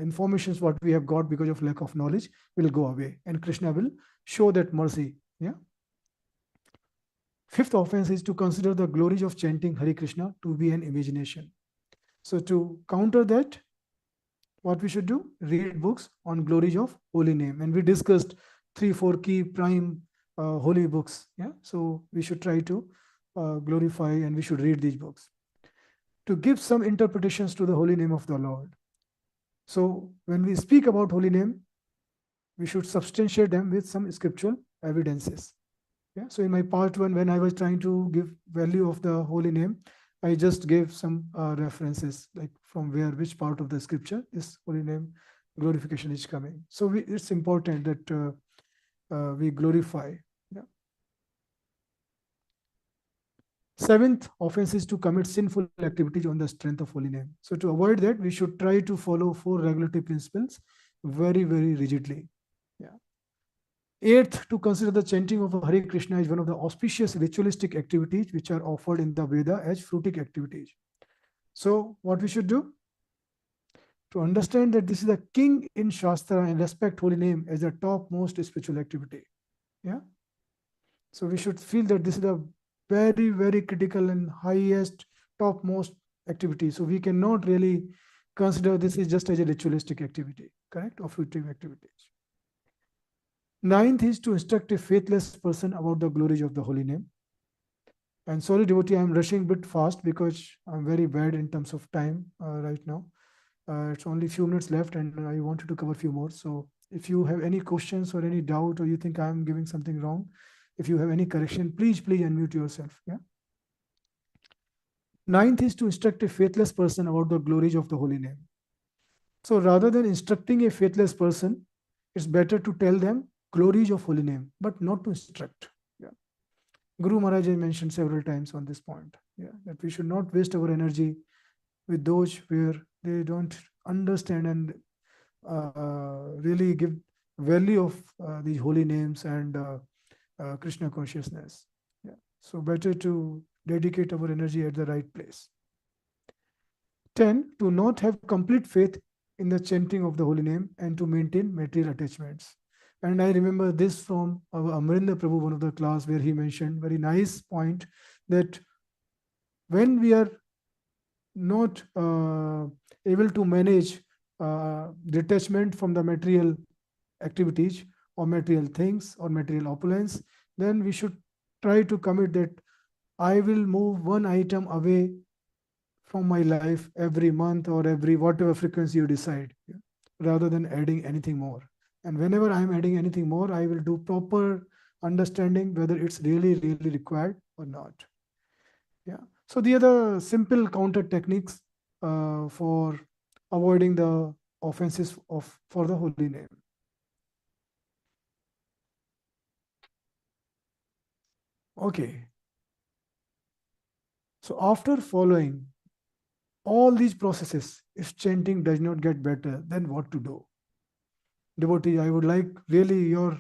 [SPEAKER 2] informations what we have got because of lack of knowledge will go away, and Krishna will show that mercy. Yeah. Fifth offense is to consider the glories of chanting Hare Krishna to be an imagination. So to counter that, what we should do? Read books on glories of holy name, and we discussed 3-4 key prime holy books. Yeah, so we should try to glorify and we should read these books to give some interpretations to the holy name of the Lord. So when we speak about holy name, we should substantiate them with some scriptural evidences. Yeah. So in my part 1, when I was trying to give value of the holy name, I just gave some references like from where, which part of the scripture this holy name glorification is coming. So it's important that we glorify. Yeah. Seventh offense is to commit sinful activities on the strength of holy name. So to avoid that, we should try to follow 4 regulatory principles very rigidly. Yeah. Eighth, to consider the chanting of Hare Krishna is one of the auspicious ritualistic activities which are offered in the Veda as fruitic activities. So what we should do? To understand that this is a king in Shastra and respect holy name as the topmost spiritual activity. Yeah. So we should feel that this is a very critical and highest topmost activity. So we cannot really consider this is just as a ritualistic activity, correct? Or fruitive activities. Ninth is to instruct a faithless person about the glories of the holy name. And sorry, devotee, I'm rushing a bit fast because I'm very bad in terms of time right now. It's only a few minutes left and I wanted to cover a few more. So if you have any questions or any doubt, or you think I'm giving something wrong, if you have any correction, please unmute yourself. Yeah. Ninth is to instruct a faithless person about the glories of the holy name. So rather than instructing a faithless person, it's better to tell them glories of holy name, but not to instruct. Yeah. Guru Maharaj mentioned several times on this point. Yeah, that we should not waste our energy with those where they don't understand and really give value of these holy names and Krishna consciousness. Yeah. So better to dedicate our energy at the right place. 10, to not have complete faith in the chanting of the holy name and to maintain material attachments. And I remember this from our Amrinda Prabhu, one of the class, where he mentioned very nice point that when we are not able to manage detachment from the material activities or material things or material opulence, then we should try to commit that I will move one item away from my life every month or every whatever frequency you decide, yeah, rather than adding anything more. And whenever I'm adding anything more, I will do proper understanding whether it's really required or not. Yeah. So the other simple counter techniques for avoiding the offenses for the holy name. Okay. So after following all these processes, if chanting does not get better, then what to do? Devotee, I would like really your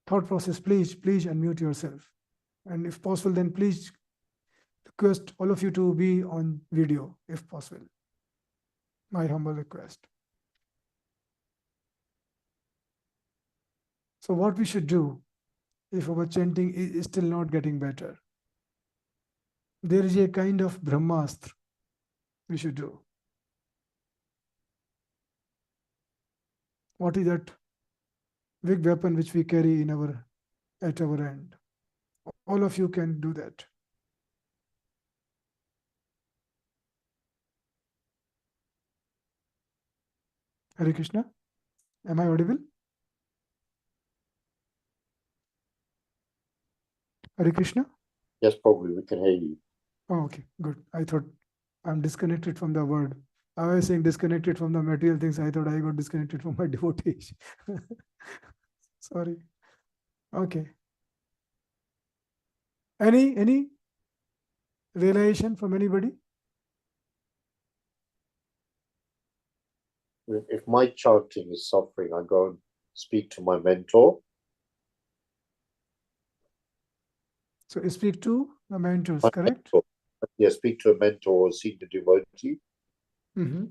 [SPEAKER 2] thought process. Please unmute yourself. And if possible, then please request all of you to be on video, if possible. My humble request. So what we should do if our chanting is still not getting better? There is a kind of Brahmastra we should do. What is that big weapon which we carry in at our end? All of you can do that. Hare Krishna. Am I audible? Hare Krishna.
[SPEAKER 4] Yes, probably we can hear you.
[SPEAKER 2] Oh, okay, good. I thought I'm disconnected from the word. I was saying disconnected from the material things. I thought I got disconnected from my devotees. Sorry. Okay. Any realization from anybody?
[SPEAKER 4] If my chanting is suffering, I go and speak to my mentor.
[SPEAKER 2] So speak to the mentors,
[SPEAKER 4] My
[SPEAKER 2] correct?
[SPEAKER 4] mentor. Yeah, speak to a mentor or senior devotee.
[SPEAKER 2] Mm-hmm.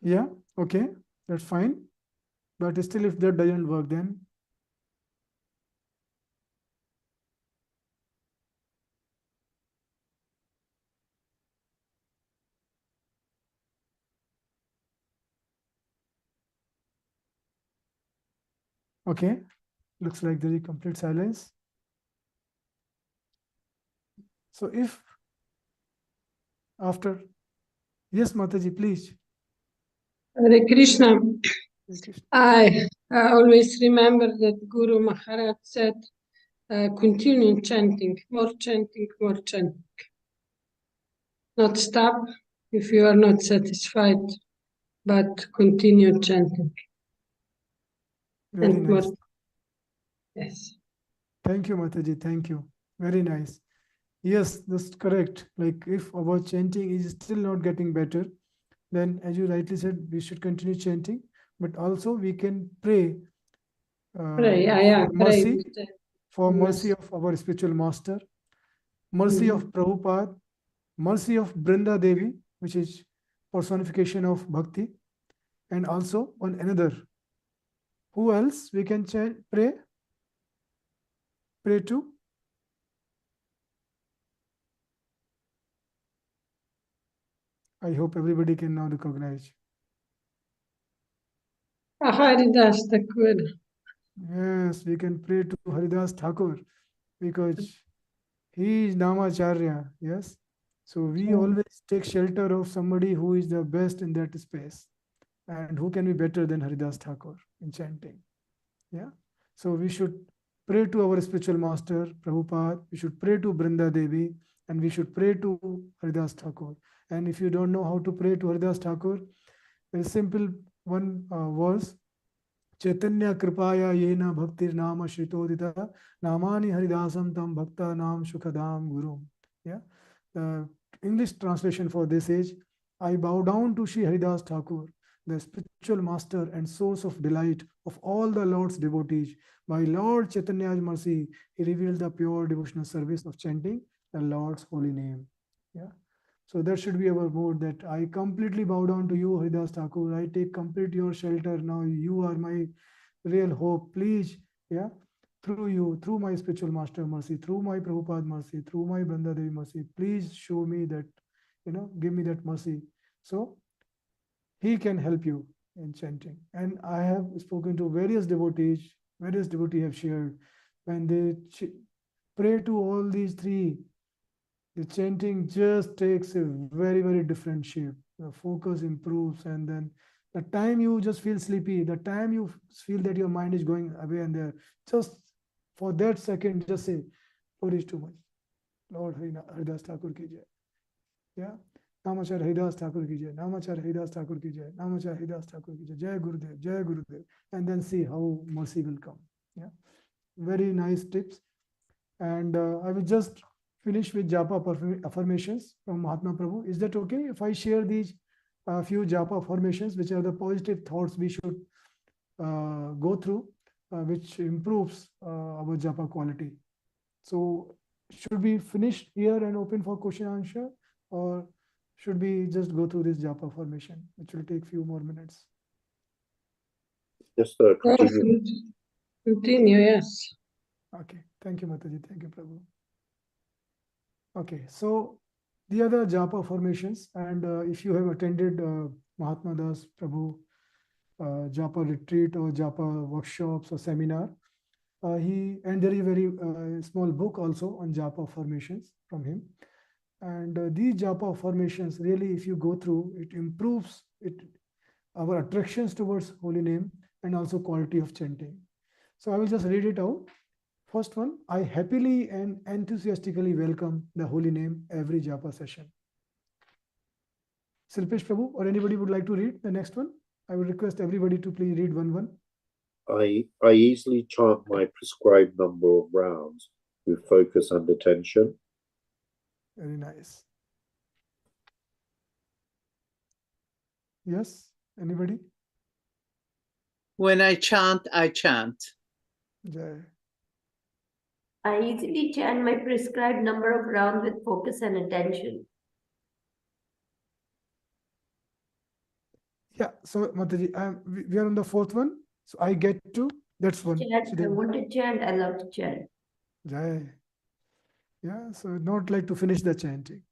[SPEAKER 2] Yeah, okay, that's fine. But still, if that doesn't work, then okay, looks like there is complete silence. So if after, yes, Mataji, please.
[SPEAKER 6] Hare Krishna.
[SPEAKER 2] Hare Krishna.
[SPEAKER 6] I always remember that Guru Maharaj said, continue chanting, more chanting, more chanting. Not stop if you are not satisfied, but continue chanting.
[SPEAKER 2] Very
[SPEAKER 6] And
[SPEAKER 2] nice.
[SPEAKER 6] more. Yes.
[SPEAKER 2] Thank you, Mataji. Thank you. Very nice. Yes, that's correct. Like if our chanting is still not getting better, then as you rightly said, we should continue chanting, but also we can pray
[SPEAKER 6] Pray,
[SPEAKER 2] for
[SPEAKER 6] pray.
[SPEAKER 2] mercy, for mercy
[SPEAKER 6] Mercy.
[SPEAKER 2] of our spiritual master, mercy
[SPEAKER 6] Mhm.
[SPEAKER 2] of Prabhupada, mercy of Brinda Devi, which is personification of bhakti, and also on another. Who else we can pray? Pray to? I hope everybody can now recognize.
[SPEAKER 6] Haridas Thakur.
[SPEAKER 2] Yes, we can pray to Haridas Thakur because he is Namacharya. Yes. So we always take shelter of somebody who is the best in that space. And who can be better than Haridas Thakur in chanting? Yeah. So we should pray to our spiritual master, Prabhupada. We should pray to Brinda Devi, and we should pray to Haridas Thakur. And if you don't know how to pray to Haridas Thakur, a simple one verse. Chaitanya Kripaya Yena Bhaktir Nama Shritodita Namani Haridasam Tam Bhakta Nam Shukhadam Guru. Yeah. The English translation for this is, I bow down to Sri Haridas Thakur, the spiritual master and source of delight of all the Lord's devotees. By Lord Chaitanya's mercy, he revealed the pure devotional service of chanting the Lord's holy name. Yeah. So that should be our mood, that I completely bow down to you, Haridas Thakur. I take complete your shelter. Now you are my real hope. Please, yeah, through you, through my spiritual master mercy, through my Prabhupada mercy, through my Vrinda Devi mercy, please show me that, give me that mercy. So he can help you in chanting. And I have spoken to various devotees have shared when they pray to all these three, the chanting just takes a very, very different shape. The focus improves, and then the time you just feel sleepy, the time you feel that your mind is going away and there, just for that second, just say, Lord is too much. Lord Haridas Thakur ki jai. Yeah. Namachar Haridas Thakur ki jai. Namachar Haridas Thakur ki jai. Namachar Haridas Thakur ki jai. Jai Gurudev, Jai Gurudev. And then see how mercy will come. Yeah. very nice tips. And I will just finish with japa affirmations from Mahatma Prabhu. Is that okay if I share these few japa affirmations, which are the positive thoughts we should go through, which improves our japa quality? So should we finish here and open for question answer, or should we just go through this japa formation, which will take few more minutes?
[SPEAKER 4] Just
[SPEAKER 6] Oh,
[SPEAKER 4] continue.
[SPEAKER 6] continue, yes.
[SPEAKER 2] Okay, thank you, Mataji. Thank you, Prabhu. Okay, so the other japa formations, and if you have attended Mahatma Das Prabhu japa retreat or japa workshops or seminar, and there is a very small book also on japa formations from him. And these japa formations, really, if you go through, it improves our attractions towards holy name and also quality of chanting. So I will just read it out. First one, I happily and enthusiastically welcome the holy name every japa session. Silpesh Prabhu or anybody would like to read the next one? I would request everybody to please read one.
[SPEAKER 4] I easily chant my prescribed number of rounds with focus and attention.
[SPEAKER 2] Very nice. Yes, anybody?
[SPEAKER 7] When I chant, I chant.
[SPEAKER 2] Jai.
[SPEAKER 3] I easily chant my prescribed number of rounds with focus and attention.
[SPEAKER 2] Yeah, so Mataji, we are on the fourth one. So I get to, that's one.
[SPEAKER 3] Chant, I want to chant, I love to chant.
[SPEAKER 2] Jai. Yeah, so not like to finish the chanting.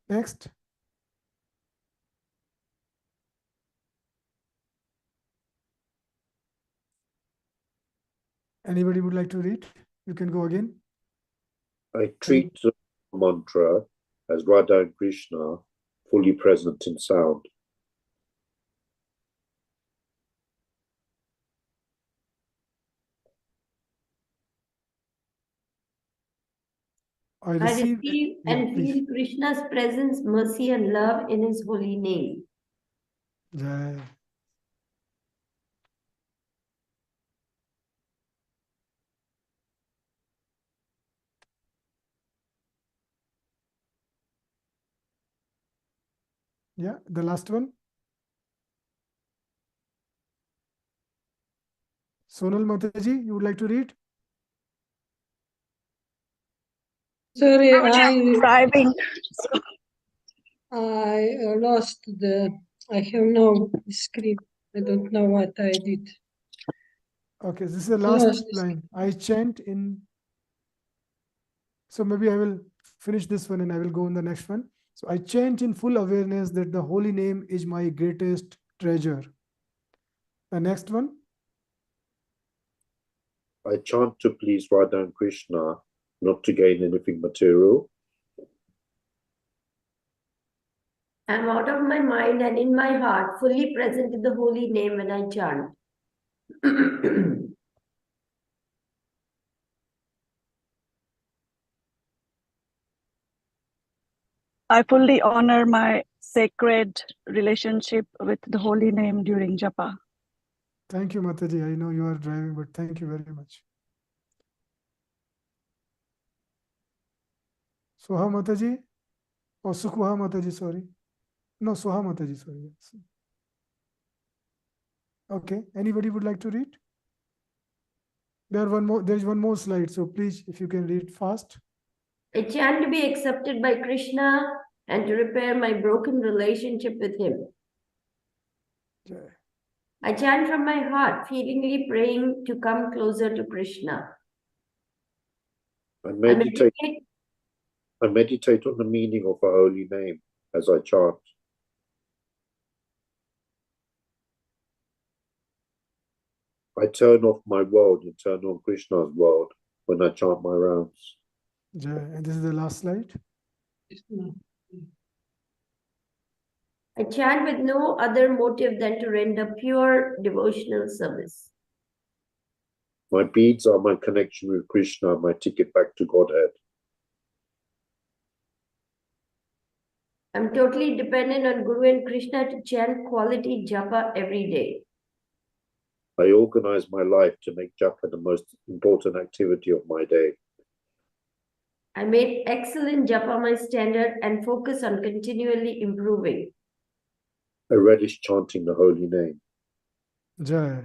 [SPEAKER 2] Next. Anybody would like to read? You can go again.
[SPEAKER 4] I treat the mantra as Radha and Krishna, fully present in sound.
[SPEAKER 2] I
[SPEAKER 3] I
[SPEAKER 2] receive
[SPEAKER 3] and feel Krishna's presence, mercy, and love in his holy name.
[SPEAKER 2] Jai. Yeah, the last one. Sonal Mataji, you would like to read?
[SPEAKER 6] Sorry,
[SPEAKER 5] I'm driving.
[SPEAKER 6] I lost I have no script. I don't know what I did.
[SPEAKER 2] Okay, this is the last line. I chant in. So maybe I will finish this one and I will go on the next one. So I chant in full awareness that the holy name is my greatest treasure. The next one.
[SPEAKER 4] I chant to please Radha and Krishna, not to gain anything material.
[SPEAKER 3] I'm out of my mind and in my heart, fully present in the holy name when I chant.
[SPEAKER 5] I fully honor my sacred relationship with the holy name during japa.
[SPEAKER 2] Thank you, Mataji. I know you are driving, but thank you very much. Soha Mataji or Sukha Mataji, sorry. No, Soha Mataji, sorry. Yes. Okay, anybody would like to read? There is one more slide, so please, if you can read fast.
[SPEAKER 3] I chant to be accepted by Krishna and to repair my broken relationship with him.
[SPEAKER 2] Jai.
[SPEAKER 3] I chant from my heart, feelingly praying to come closer to Krishna.
[SPEAKER 4] I meditate on the meaning of a holy name as I chant. I turn off my world and turn on Krishna's world when I chant my rounds.
[SPEAKER 2] Jai. And this is the last slide.
[SPEAKER 3] I chant with no other motive than to render pure devotional service.
[SPEAKER 4] My beads are my connection with Krishna, my ticket back to Godhead.
[SPEAKER 3] I'm totally dependent on Guru and Krishna to chant quality japa every day.
[SPEAKER 4] I organize my life to make japa the most important activity of my day.
[SPEAKER 3] I made excellent japa my standard and focus on continually improving.
[SPEAKER 4] I relish chanting the holy name.
[SPEAKER 2] Jai.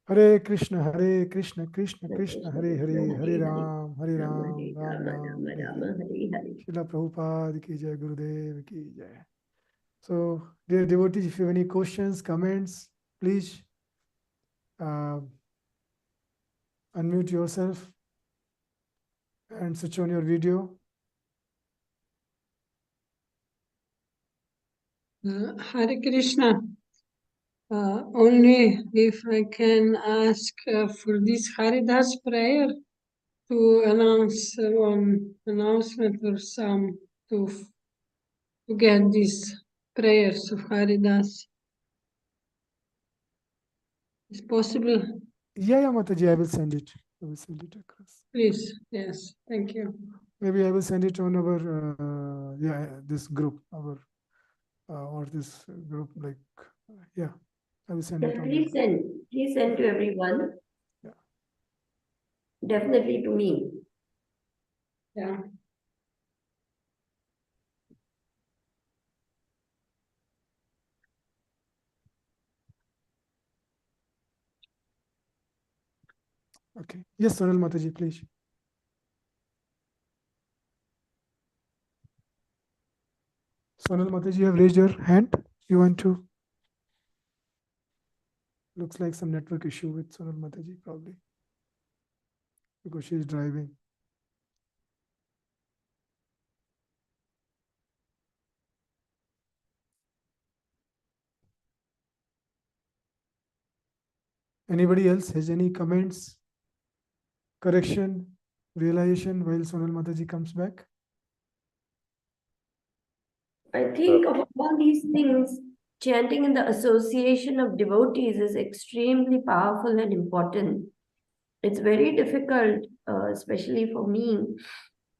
[SPEAKER 2] Hare Krishna, Krishna Krishna, Hare Hare, Hare Ram, Ram Ram, Hare Hare. Srila Prabhupada ki jai, Gurudev ki jai. So, dear devotees, if you have any questions, comments, please unmute yourself and switch on your video.
[SPEAKER 6] Hare Krishna. Only if I can ask for this Haridas prayer to announce one announcement or some to get these prayers of Haridas. Is possible?
[SPEAKER 2] Yeah, Mataji, I will send it. I will send it across.
[SPEAKER 6] Please, yes, thank you.
[SPEAKER 2] Maybe I will send it on our this group, our or this group, like yeah, I will send it on.
[SPEAKER 3] Please send to everyone.
[SPEAKER 2] Yeah.
[SPEAKER 3] Definitely to me.
[SPEAKER 6] Yeah.
[SPEAKER 2] Okay. Yes, Sonal Mataji, please. Sonal Mataji, you have raised your hand. You want to? Looks like some network issue with Sonal Mataji, probably, because she is driving. Anybody else has any comments, correction, realization while Sonal Mataji comes back?
[SPEAKER 3] I think of all these things, chanting in the association of devotees is extremely powerful and important. It's very difficult, especially for me,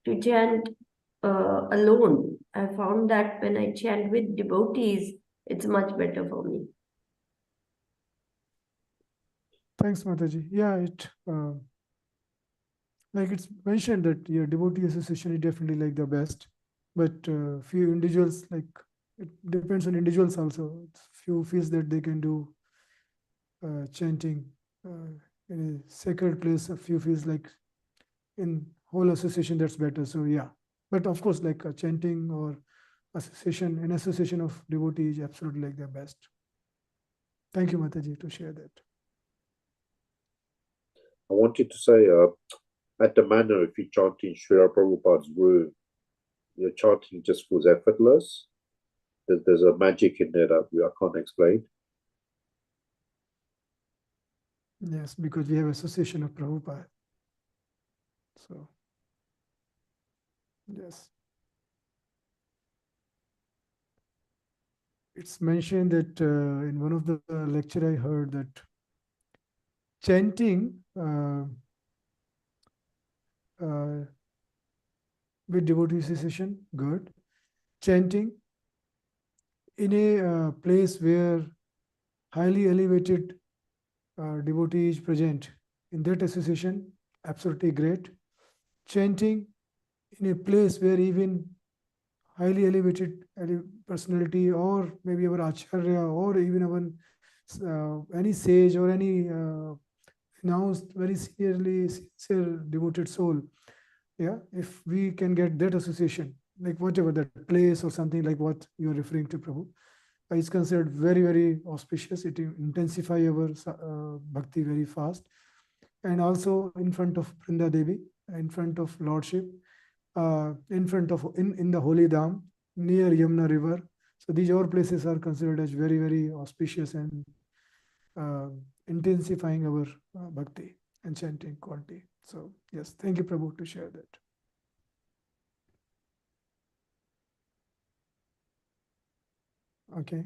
[SPEAKER 3] to chant alone. I found that when I chant with devotees, it's much better for me.
[SPEAKER 2] Thanks, Mataji. Yeah, like it's mentioned that your devotee association is definitely like the best, but few individuals, like it depends on individuals also. Few feels that they can do chanting in a sacred place. A few feels like in whole association that's better. So yeah, but of course, like chanting or an association of devotees is absolutely like the best. Thank you, Mataji, to share that.
[SPEAKER 4] I wanted to say, at the manner, if you chant in Srila Prabhupada's room, your chanting just feels effortless. There's a magic in there that I can't explain.
[SPEAKER 2] Yes, because we have association of Prabhupada. So, yes. It's mentioned that in one of the lecture I heard that chanting with devotee association, good. Chanting in a place where highly elevated devotee is present, in that association, absolutely great. Chanting in a place where even highly elevated personality, or maybe our acharya, or even our any sage or any announced very sincere devoted soul, yeah, if we can get that association, like whatever that place or something like what you are referring to, Prabhu, is considered very, very auspicious. It intensify our bhakti very fast. And also in front of Vrinda Devi, in front of Lordship, in front of in the Holy Dham, near Yamuna River. So these all places are considered as very, very auspicious and intensifying our bhakti and chanting quality. So yes, thank you, Prabhu, to share that. Okay.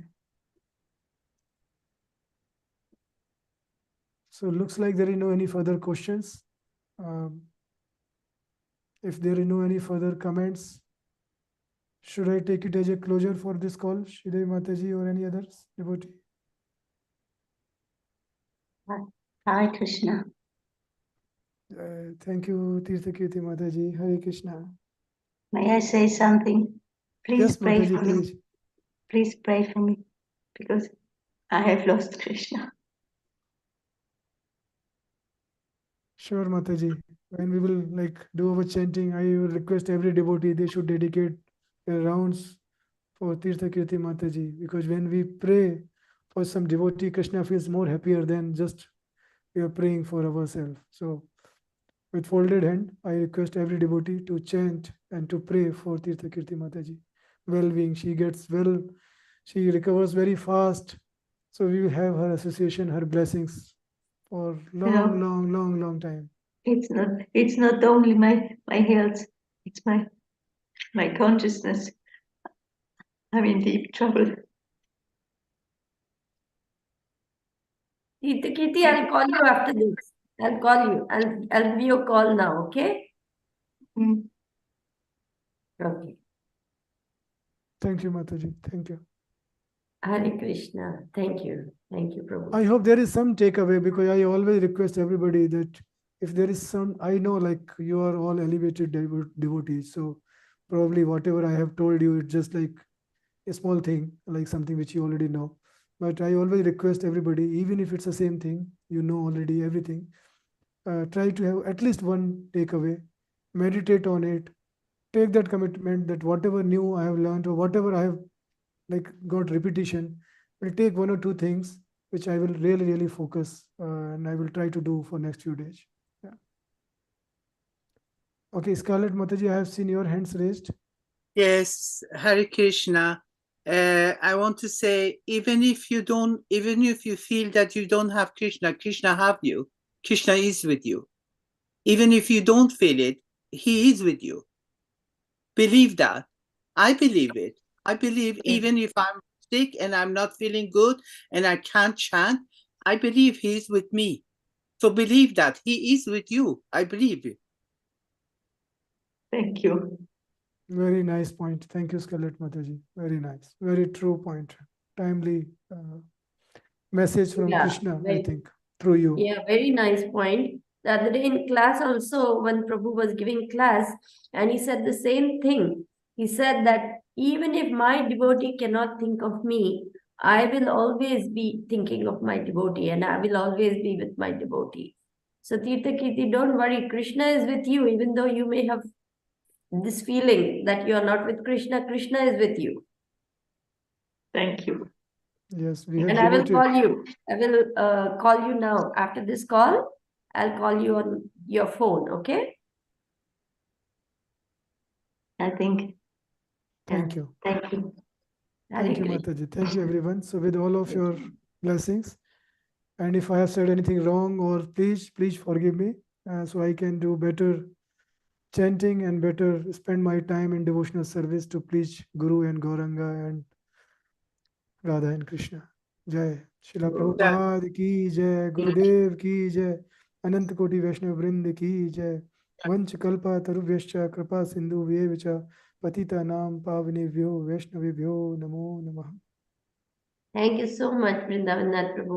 [SPEAKER 2] So it looks like there are no any further questions. If there are no any further comments, should I take it as a closure for this call, Shri Mataji or any others devotee?
[SPEAKER 8] Hi Krishna.
[SPEAKER 2] Thank you, Tirthakirti Mataji. Hare Krishna.
[SPEAKER 8] May I say something? Please
[SPEAKER 2] Yes,
[SPEAKER 8] pray
[SPEAKER 2] Mataji,
[SPEAKER 8] for me.
[SPEAKER 2] please.
[SPEAKER 8] Please pray for me because I have lost Krishna.
[SPEAKER 2] Sure, Mataji. When we will do our chanting, I will request every devotee they should dedicate their rounds for Tirthakirti Mataji, because when we pray for some devotee, Krishna feels more happier than just we are praying for ourselves. So, with folded hand, I request every devotee to chant and to pray for Tirthakirti Mataji. Well-being, she gets well, she recovers very fast. So we will have her association, her blessings for long time.
[SPEAKER 8] It's not only my health, it's my consciousness. I'm in deep trouble.
[SPEAKER 3] Kirti, I'll call you after this. I'll call you. I'll give you a call now, okay?
[SPEAKER 8] Mm.
[SPEAKER 3] Okay.
[SPEAKER 2] Thank you, Mataji. Thank you.
[SPEAKER 3] Hare Krishna. Thank you. Thank you, Prabhu.
[SPEAKER 2] I hope there is some takeaway, because I always request everybody that if there is some, I know you are all elevated devotees. So probably whatever I have told you, it's just like a small thing, like something which you already know. But I always request everybody, even if it's the same thing, you know already everything, try to have at least one takeaway, meditate on it, take that commitment that whatever new I have learned or whatever I have got repetition, will take one or two things which I will really focus and I will try to do for next few days. Yeah. Okay, Scarlett Mataji, I have seen your hands raised.
[SPEAKER 7] Yes, Hare Krishna. I want to say, even if you feel that you don't have Krishna, Krishna have you. Krishna is with you. Even if you don't feel it, he is with you. Believe that. I believe it. I believe even if I'm sick and I'm not feeling good and I can't chant, I believe he is with me. So believe that he is with you. I believe it.
[SPEAKER 8] Thank you.
[SPEAKER 2] Very nice point. Thank you, Scarlett Mataji. Very nice. Very true point. Timely message from Krishna, I think, through you.
[SPEAKER 3] Yeah, very nice point. The other day in class also, when Prabhu was giving class, and he said the same thing. He said that even if my devotee cannot think of me, I will always be thinking of my devotee and I will always be with my devotee. So Tirthakirti, don't worry. Krishna is with you, even though you may have this feeling that you are not with Krishna. Krishna is with you.
[SPEAKER 8] Thank you.
[SPEAKER 2] Yes, we have
[SPEAKER 3] And I will
[SPEAKER 2] devoted.
[SPEAKER 3] call you. I will call you now. After this call, I'll call you on your phone, okay?
[SPEAKER 8] I think.
[SPEAKER 2] Thank you.
[SPEAKER 8] Thank you.
[SPEAKER 2] Thank you, Mataji. Thank you, everyone. So with all of your blessings, and if I have said anything wrong, or please forgive me, so I can do better chanting and better spend my time in devotional service to please Guru and Gauranga and Radha and Krishna. Jai. Srila Prabhupada ki jai. Gurudev ki jai. Anant Koti Vaishnav Vrind ki jai. Vanch Kalpa Tarubhyascha Kripa Sindhu Vyevacha Patita Nam Pavanebhyo Vaishnavebhyo Namo Namah.
[SPEAKER 3] Thank you so much, Vrindavan Nath Prabhu.